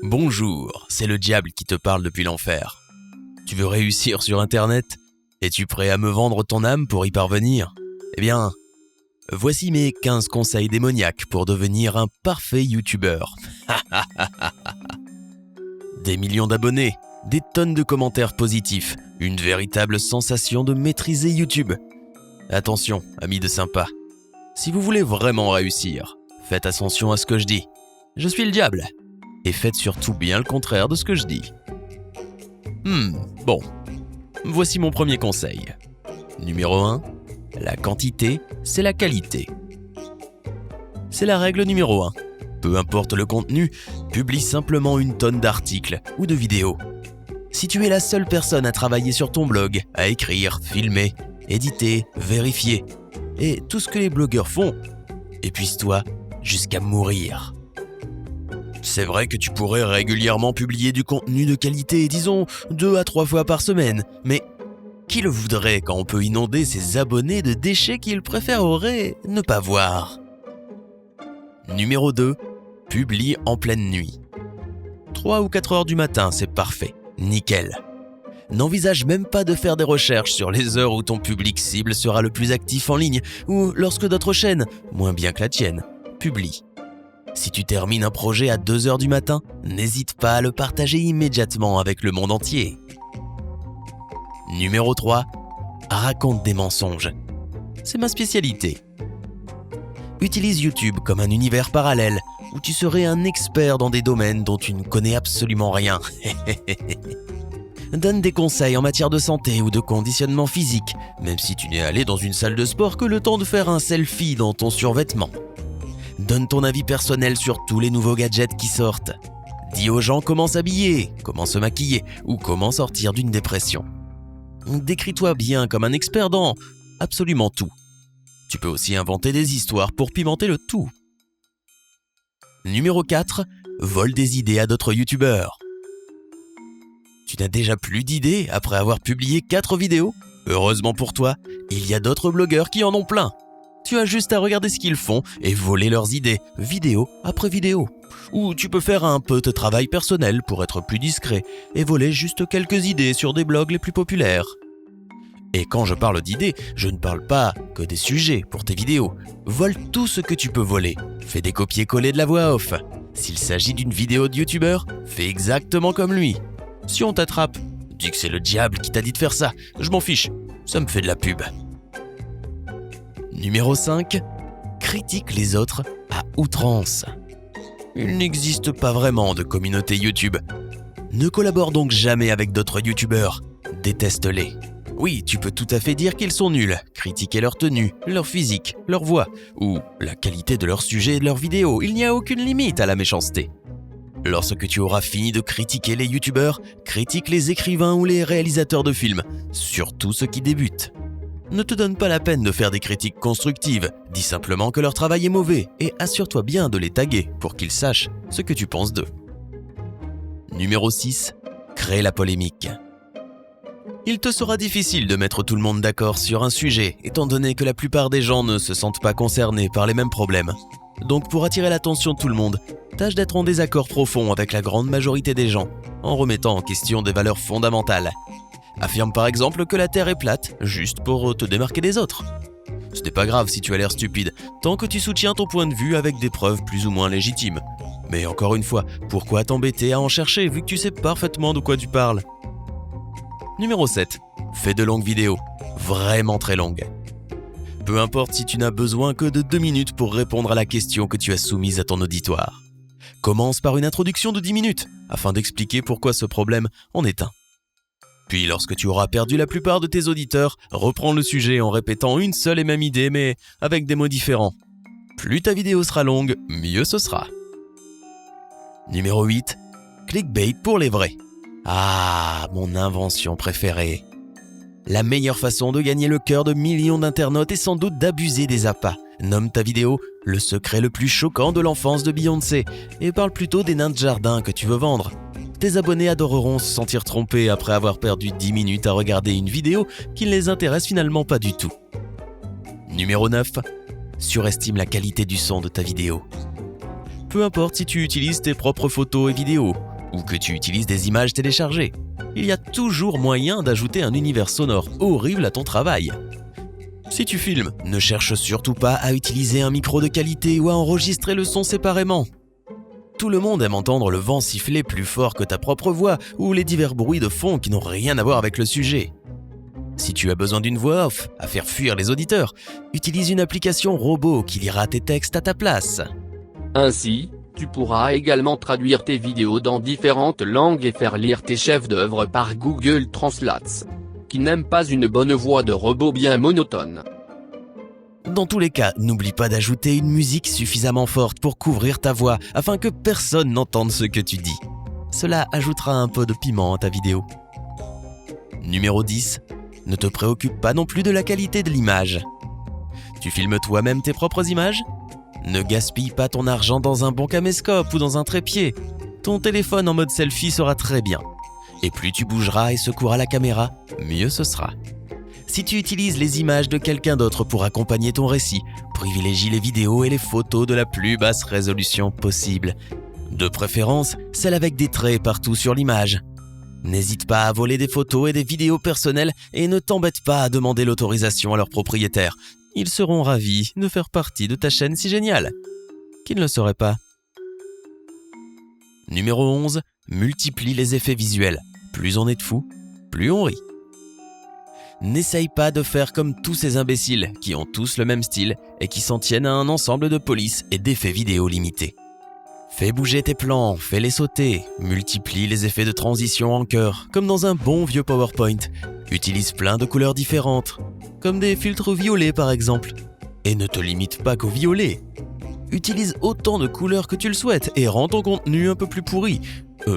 Bonjour, c'est le diable qui te parle depuis l'enfer. Tu veux réussir sur Internet? Es-tu prêt à me vendre ton âme pour y parvenir? Eh bien, voici mes 15 conseils démoniaques pour devenir un parfait youtubeur. Des millions d'abonnés, des tonnes de commentaires positifs, une véritable sensation de maîtriser YouTube. Attention, amis de sympa, si vous voulez vraiment réussir, faites attention à ce que je dis. Je suis le diable. Et faites surtout bien le contraire de ce que je dis. Bon. Voici mon premier conseil. Numéro 1. La quantité, c'est la qualité. C'est la règle numéro 1. Peu importe le contenu, publie simplement une tonne d'articles ou de vidéos. Si tu es la seule personne à travailler sur ton blog, à écrire, filmer, éditer, vérifier, et tout ce que les blogueurs font, épuise-toi jusqu'à mourir. C'est vrai que tu pourrais régulièrement publier du contenu de qualité, disons 2 à 3 fois par semaine, mais qui le voudrait quand on peut inonder ses abonnés de déchets qu'ils préféreraient ne pas voir? Numéro 2. Publie en pleine nuit. 3 ou 4 heures du matin, c'est parfait, nickel. N'envisage même pas de faire des recherches sur les heures où ton public cible sera le plus actif en ligne ou lorsque d'autres chaînes, moins bien que la tienne, publient. Si tu termines un projet à 2 heures du matin, n'hésite pas à le partager immédiatement avec le monde entier. Numéro 3. Raconte des mensonges. C'est ma spécialité. Utilise YouTube comme un univers parallèle où tu serais un expert dans des domaines dont tu ne connais absolument rien. Donne des conseils en matière de santé ou de conditionnement physique, même si tu n'es allé dans une salle de sport que le temps de faire un selfie dans ton survêtement. Donne ton avis personnel sur tous les nouveaux gadgets qui sortent. Dis aux gens comment s'habiller, comment se maquiller ou comment sortir d'une dépression. Décris-toi bien comme un expert dans absolument tout. Tu peux aussi inventer des histoires pour pimenter le tout. Numéro 4. Vole des idées à d'autres youtubeurs. Tu n'as déjà plus d'idées après avoir publié 4 vidéos? Heureusement pour toi, il y a d'autres blogueurs qui en ont plein. Tu as juste à regarder ce qu'ils font et voler leurs idées, vidéo après vidéo. Ou tu peux faire un peu de travail personnel pour être plus discret et voler juste quelques idées sur des blogs les plus populaires. Et quand je parle d'idées, je ne parle pas que des sujets pour tes vidéos. Vole tout ce que tu peux voler. Fais des copier-coller de la voix off. S'il s'agit d'une vidéo de youtubeur, fais exactement comme lui. Si on t'attrape, dis que c'est le diable qui t'a dit de faire ça. Je m'en fiche, ça me fait de la pub. Numéro 5. Critique les autres à outrance. Il n'existe pas vraiment de communauté YouTube. Ne collabore donc jamais avec d'autres youtubeurs. Déteste-les. Oui, tu peux tout à fait dire qu'ils sont nuls, critiquer leur tenue, leur physique, leur voix, ou la qualité de leur sujet et de leurs vidéos. Il n'y a aucune limite à la méchanceté. Lorsque tu auras fini de critiquer les youtubeurs, critique les écrivains ou les réalisateurs de films, surtout ceux qui débutent. Ne te donne pas la peine de faire des critiques constructives, dis simplement que leur travail est mauvais et assure-toi bien de les taguer pour qu'ils sachent ce que tu penses d'eux. Numéro 6. Crée la polémique. Il te sera difficile de mettre tout le monde d'accord sur un sujet, étant donné que la plupart des gens ne se sentent pas concernés par les mêmes problèmes. Donc pour attirer l'attention de tout le monde, tâche d'être en désaccord profond avec la grande majorité des gens, en remettant en question des valeurs fondamentales. Affirme par exemple que la Terre est plate, juste pour te démarquer des autres. Ce n'est pas grave si tu as l'air stupide, tant que tu soutiens ton point de vue avec des preuves plus ou moins légitimes. Mais encore une fois, pourquoi t'embêter à en chercher vu que tu sais parfaitement de quoi tu parles? Numéro 7. Fais de longues vidéos, vraiment très longues. Peu importe si tu n'as besoin que de 2 minutes pour répondre à la question que tu as soumise à ton auditoire. Commence par une introduction de 10 minutes, afin d'expliquer pourquoi ce problème en est un. Puis lorsque tu auras perdu la plupart de tes auditeurs, reprends le sujet en répétant une seule et même idée, mais avec des mots différents. Plus ta vidéo sera longue, mieux ce sera. Numéro 8. Clickbait pour les vrais. Ah, mon invention préférée. La meilleure façon de gagner le cœur de millions d'internautes est sans doute d'abuser des appâts. Nomme ta vidéo « Le secret le plus choquant de l'enfance de Beyoncé » et parle plutôt des nains de jardin que tu veux vendre. Tes abonnés adoreront se sentir trompés après avoir perdu 10 minutes à regarder une vidéo qui ne les intéresse finalement pas du tout. Numéro 9. Surestime la qualité du son de ta vidéo. Peu importe si tu utilises tes propres photos et vidéos, ou que tu utilises des images téléchargées. Il y a toujours moyen d'ajouter un univers sonore horrible à ton travail. Si tu filmes, ne cherche surtout pas à utiliser un micro de qualité ou à enregistrer le son séparément. Tout le monde aime entendre le vent siffler plus fort que ta propre voix ou les divers bruits de fond qui n'ont rien à voir avec le sujet. Si tu as besoin d'une voix off à faire fuir les auditeurs, utilise une application robot qui lira tes textes à ta place. Ainsi, tu pourras également traduire tes vidéos dans différentes langues et faire lire tes chefs-d'œuvre par Google Translate, qui n'aime pas une bonne voix de robot bien monotone. Dans tous les cas, n'oublie pas d'ajouter une musique suffisamment forte pour couvrir ta voix afin que personne n'entende ce que tu dis. Cela ajoutera un peu de piment à ta vidéo. Numéro 10. Ne te préoccupe pas non plus de la qualité de l'image. Tu filmes toi-même tes propres images ? Ne gaspille pas ton argent dans un bon caméscope ou dans un trépied. Ton téléphone en mode selfie sera très bien. Et plus tu bougeras et secoueras la caméra, mieux ce sera. Si tu utilises les images de quelqu'un d'autre pour accompagner ton récit, privilégie les vidéos et les photos de la plus basse résolution possible. De préférence, celles avec des traits partout sur l'image. N'hésite pas à voler des photos et des vidéos personnelles et ne t'embête pas à demander l'autorisation à leurs propriétaires. Ils seront ravis de faire partie de ta chaîne si géniale. Qui ne le serait pas ? Numéro 11. Multiplie les effets visuels. Plus on est de fous, plus on rit. N'essaye pas de faire comme tous ces imbéciles qui ont tous le même style et qui s'en tiennent à un ensemble de polices et d'effets vidéo limités. Fais bouger tes plans, fais-les sauter, multiplie les effets de transition en chœur, comme dans un bon vieux PowerPoint. Utilise plein de couleurs différentes, comme des filtres violets par exemple. Et ne te limite pas qu'au violet. Utilise autant de couleurs que tu le souhaites et rends ton contenu un peu plus pourri.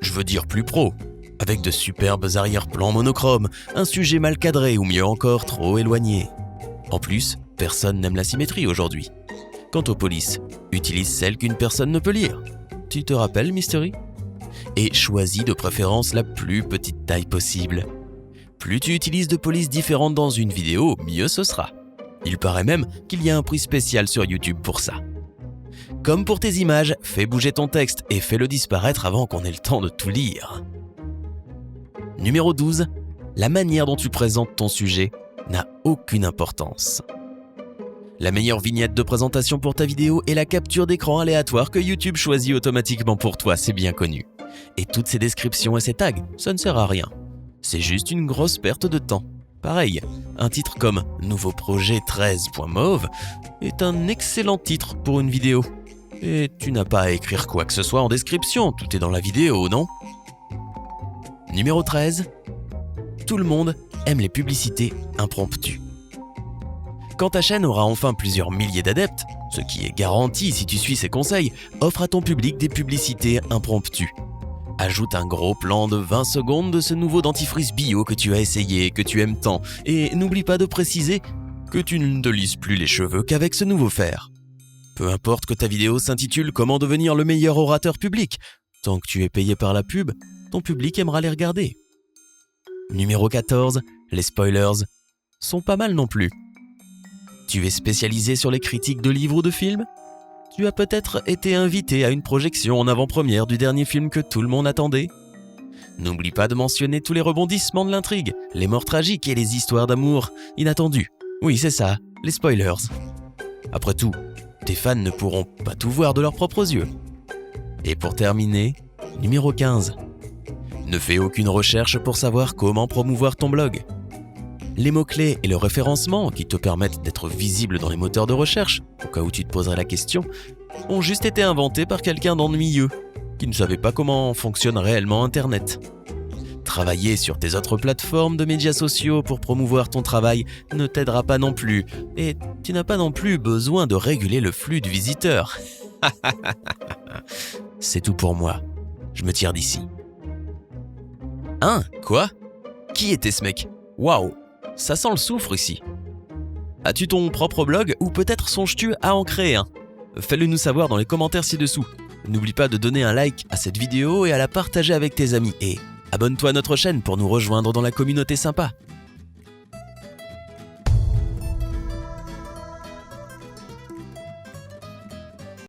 Je veux dire plus pro. Avec de superbes arrière-plans monochromes, un sujet mal cadré ou mieux encore trop éloigné. En plus, personne n'aime la symétrie aujourd'hui. Quant aux polices, utilise celle qu'une personne ne peut lire. Tu te rappelles, Mystery ? Et choisis de préférence la plus petite taille possible. Plus tu utilises de polices différentes dans une vidéo, mieux ce sera. Il paraît même qu'il y a un prix spécial sur YouTube pour ça. Comme pour tes images, fais bouger ton texte et fais-le disparaître avant qu'on ait le temps de tout lire. Numéro 12. La manière dont tu présentes ton sujet n'a aucune importance. La meilleure vignette de présentation pour ta vidéo est la capture d'écran aléatoire que YouTube choisit automatiquement pour toi, c'est bien connu. Et toutes ces descriptions et ces tags, ça ne sert à rien. C'est juste une grosse perte de temps. Pareil, un titre comme « Nouveau projet 13.mauve » est un excellent titre pour une vidéo. Et tu n'as pas à écrire quoi que ce soit en description, tout est dans la vidéo, non ? Numéro 13. Tout le monde aime les publicités impromptues. Quand ta chaîne aura enfin plusieurs milliers d'adeptes, ce qui est garanti si tu suis ces conseils, offre à ton public des publicités impromptues. Ajoute un gros plan de 20 secondes de ce nouveau dentifrice bio que tu as essayé et que tu aimes tant, et n'oublie pas de préciser que tu ne te lisses plus les cheveux qu'avec ce nouveau fer. Peu importe que ta vidéo s'intitule « Comment devenir le meilleur orateur public », tant que tu es payé par la pub, ton public aimera les regarder. Numéro 14, les spoilers sont pas mal non plus. Tu es spécialisé sur les critiques de livres ou de films ? Tu as peut-être été invité à une projection en avant-première du dernier film que tout le monde attendait ? N'oublie pas de mentionner tous les rebondissements de l'intrigue, les morts tragiques et les histoires d'amour inattendues. Oui, c'est ça, les spoilers. Après tout, tes fans ne pourront pas tout voir de leurs propres yeux. Et pour terminer, numéro 15. Ne fais aucune recherche pour savoir comment promouvoir ton blog. Les mots-clés et le référencement qui te permettent d'être visible dans les moteurs de recherche, au cas où tu te poserais la question, ont juste été inventés par quelqu'un d'ennuyeux, qui ne savait pas comment fonctionne réellement Internet. Travailler sur tes autres plateformes de médias sociaux pour promouvoir ton travail ne t'aidera pas non plus, et tu n'as pas non plus besoin de réguler le flux de visiteurs. C'est tout pour moi. Je me tire d'ici. Hein ? Quoi ? Qui était ce mec ? Waouh ! Ça sent le soufre ici. As-tu ton propre blog ou peut-être songes-tu à en créer un ? Fais-le nous savoir dans les commentaires ci-dessous. N'oublie pas de donner un like à cette vidéo et à la partager avec tes amis. Et abonne-toi à notre chaîne pour nous rejoindre dans la communauté sympa.